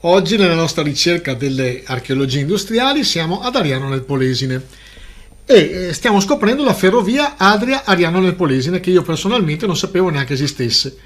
Oggi nella nostra ricerca delle archeologie industriali siamo ad Ariano nel Polesine e stiamo scoprendo la ferrovia Adria-Ariano nel Polesine, che io personalmente non sapevo neanche esistesse.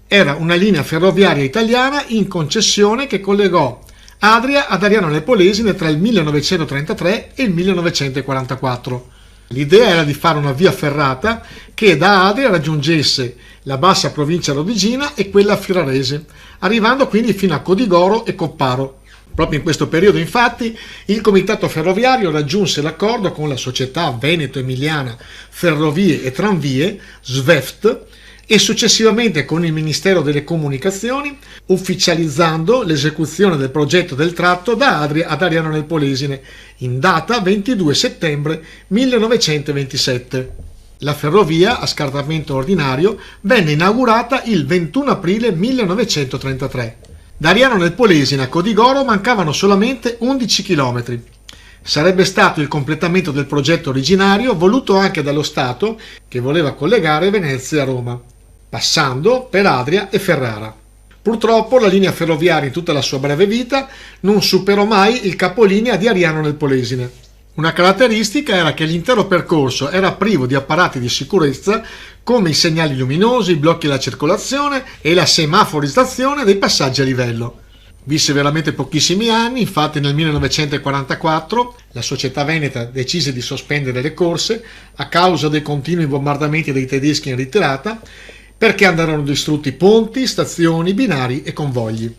Era una linea ferroviaria italiana in concessione che collegò Adria ad Ariano nel Polesine tra il 1933 e il 1944. L'idea era di fare una via ferrata che da Adria raggiungesse la bassa provincia rodigina e quella firarese, arrivando quindi fino a Codigoro e Copparo. Proprio in questo periodo, infatti, il Comitato Ferroviario raggiunse l'accordo con la Società Veneto-Emiliana Ferrovie e Tranvie, SVEFT, e successivamente con il Ministero delle Comunicazioni, ufficializzando l'esecuzione del progetto del tratto da Adria ad Ariano nel Polesine in data 22 settembre 1927. La ferrovia a scartamento ordinario venne inaugurata il 21 aprile 1933. Da Ariano nel Polesine a Codigoro mancavano solamente 11 km. Sarebbe stato il completamento del progetto originario voluto anche dallo Stato, che voleva collegare Venezia a Roma, passando per Adria e Ferrara. Purtroppo la linea ferroviaria in tutta la sua breve vita non superò mai il capolinea di Ariano nel Polesine. Una caratteristica era che l'intero percorso era privo di apparati di sicurezza come i segnali luminosi, i blocchi della circolazione e la semaforizzazione dei passaggi a livello. Visse veramente pochissimi anni, infatti nel 1944 la società veneta decise di sospendere le corse a causa dei continui bombardamenti dei tedeschi in ritirata, perché andarono distrutti ponti, stazioni, binari e convogli.